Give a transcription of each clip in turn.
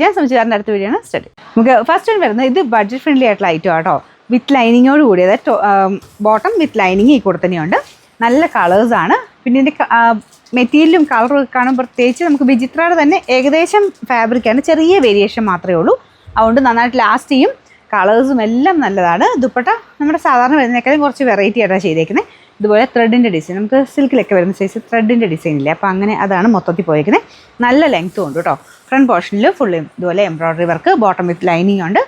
ഞാൻ സംശയക്കാരൻ്റെ അടുത്ത വീഡിയോ ആണ് സ്റ്റഡി. നമുക്ക് ഫസ്റ്റ് വൺ വരുന്നത് ഇത് ബഡ്ജറ്റ് ഫ്രണ്ട്ലി ആയിട്ടുള്ള ഐറ്റം ആട്ടോ. വിത്ത് ലൈനിങ്ങോട് കൂടി, അതായത് ബോട്ടം വിത്ത് ലൈനിങ് ഈ കൂടെ തന്നെയുണ്ട്. നല്ല കളേഴ്സാണ്. പിന്നെ ഇതിൻ്റെ മെറ്റീരിയലും കളറും കാണും. പ്രത്യേകിച്ച് നമുക്ക് വിചിത്രയുടെ തന്നെ ഏകദേശം ഫാബ്രിക്കാണ്, ചെറിയ വേരിയേഷൻ മാത്രമേ ഉള്ളൂ. അതുകൊണ്ട് നന്നായിട്ട് ലാസ്റ്റ് ചെയ്യും. കളേഴ്സും എല്ലാം നല്ലതാണ്. ദുപ്പട്ട നമ്മുടെ സാധാരണ വരുന്നതിനേക്കാളും കുറച്ച് വെറൈറ്റി ആയിട്ടാണ് ചെയ്തേക്കുന്നത്. ഇതുപോലെ ത്രെഡിൻ്റെ ഡിസൈൻ, നമുക്ക് സിൽക്കിലൊക്കെ വരുന്ന സൈസ് ത്രെഡിൻ്റെ ഡിസൈൻ ഇല്ലേ, അപ്പോൾ അങ്ങനെ അതാണ് മൊത്തത്തിൽ പോയിരിക്കുന്നത്. നല്ല ലെങ്ത്തും ഉണ്ട് കേട്ടോ. ഫ്രണ്ട് പോർഷനിൽ ഫുള്ള് ഇതുപോലെ embroidery work, bottom with lining ഉണ്ട്.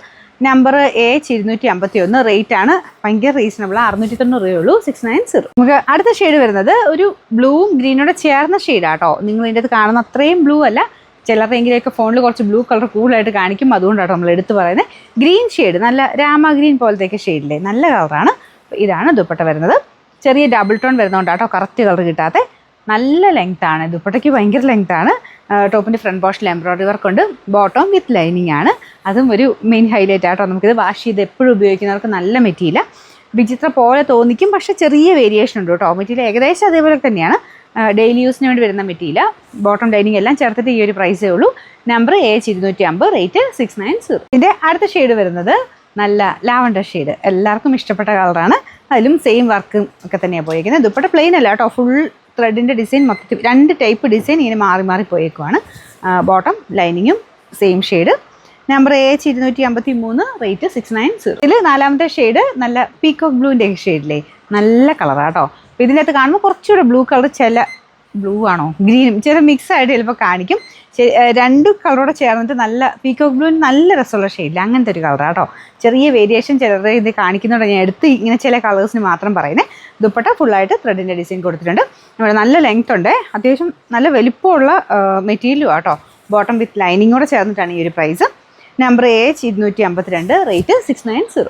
നമ്പർ H251, റേറ്റ് ആണ് ഭയങ്കര റീസണബിൾ, 690 രൂപയുള്ളൂ, 690. നമുക്ക് അടുത്ത ഷെയ്ഡ് വരുന്നത് ഒരു ബ്ലൂവും ഗ്രീനോടെ ചേർന്ന ഷെയ്ഡാണ് കേട്ടോ. നിങ്ങൾ ഇതിൻ്റെ അത് കാണുന്ന അത്രയും ബ്ലൂ അല്ല, ചിലരെങ്കിലൊക്കെ ഫോണിൽ കുറച്ച് ബ്ലൂ കളർ കൂടുതലായിട്ട് കാണിക്കും, അതുകൊണ്ടാണ് നമ്മൾ എടുത്ത് പറയുന്നത്. ഗ്രീൻ ഷെയ്ഡ്, നല്ല രാമ ഗ്രീൻ പോലത്തെയൊക്കെ ഷെയ്ഡില്ലേ, നല്ല കളറാണ്. ഇതാണ് ദുപ്പട്ട വരുന്നത്. ചെറിയ ഡബിൾ ടോൺ വരുന്നതുകൊണ്ടാട്ടോ കറക്റ്റ് കളർ കിട്ടാത്ത. നല്ല ലെങ്ത്താണ്, ദുപ്പട്ടയ്ക്ക് ഭയങ്കര ലെങ്ത്താണ്. ടോപ്പിൻ്റെ ഫ്രണ്ട് പോർഷനിൽ എംബ്രോയ്ഡറി വർക്ക് ഉണ്ട്. ബോട്ടം വിത്ത് ലൈനിങ് ആണ്, അതും ഒരു മെയിൻ ഹൈലൈറ്റ് ആട്ടോ. നമുക്കിത് വാഷ് ചെയ്ത് എപ്പോഴും ഉപയോഗിക്കുന്നവർക്ക് നല്ല മെറ്റീരിയൽ. വിചിത്ര പോലെ തോന്നിക്കും, പക്ഷേ ചെറിയ വേരിയേഷൻ ഉണ്ട് കേട്ടോ. മെറ്റീരിയൽ ഏകദേശം അതേപോലെ തന്നെയാണ്. ഡെയിലി യൂസിന് വേണ്ടി വരുന്ന മെറ്റീരിയൽ. ബോട്ടം ലൈനിങ് എല്ലാം ചേർത്തിട്ട് ഈ ഒരു പ്രൈസേ ഉള്ളൂ. Number H250, rate 690. ഇതിൻ്റെ അടുത്ത ഷെയ്ഡ് വരുന്നത് നല്ല ലാവണ്ടർ ഷെയ്ഡ്, എല്ലാവർക്കും ഇഷ്ടപ്പെട്ട കളറാണ്. അതിലും സെയിം വർക്കും ഒക്കെ തന്നെയാണ് പോയിരിക്കുന്നത്. ദുപ്പട്ട പ്ലെയിൻ അല്ല കേട്ടോ, ഫുൾ ത്രെഡിൻ്റെ ഡിസൈൻ, മൊത്തത്തിൽ 2 ടൈപ്പ് ഡിസൈൻ ഇങ്ങനെ മാറി മാറി പോയേക്കുവാണ്. ബോട്ടം ലൈനിങ്ങും same shade. Number H253, rate 690. ഇതിൽ നാലാമത്തെ ഷെയ്ഡ് നല്ല പീക്കോക്ക് ബ്ലൂവിൻ്റെ ഷെയ്ഡില്ലേ, നല്ല കളറാണ് കേട്ടോ. അപ്പോൾ ഇതിൻ്റെ അകത്ത് കാണുമ്പോൾ കുറച്ചുകൂടെ ബ്ലൂ കളർ, ചില ബ്ലൂ ആണോ ഗ്രീനും ചില മിക്സ് ആയിട്ട് ചിലപ്പോൾ കാണിക്കും. രണ്ട് കളറോടെ ചേർന്നിട്ട് നല്ല പീക്കോക്ക് ബ്ലൂവിന് നല്ല രസമുള്ള ഷെയ്ഡില്ല, അങ്ങനത്തെ ഒരു കളറാണ് കേട്ടോ. ചെറിയ വേരിയേഷൻ ചിലരുടെ ഇത് കാണിക്കുന്നതുകൊണ്ട് ഞാൻ എടുത്ത് ഇങ്ങനെ ചില കളേഴ്സിന് മാത്രം പറയുന്നത്. ദുപ്പട്ട ഫുള്ളായിട്ട് ത്രെഡിൻ്റെ ഡിസൈൻ കൊടുത്തിട്ടുണ്ട്. നമ്മുടെ നല്ല ലെങ്ത് ഉണ്ട്, അത്യാവശ്യം നല്ല വലിപ്പമുള്ള മെറ്റീരിയലും ആട്ടോ. ബോട്ടം വിത്ത് ലൈനിങ്ങോടെ ചേർന്നിട്ടാണ് ഈ ഒരു പ്രൈസ്. Number H252, rate 690.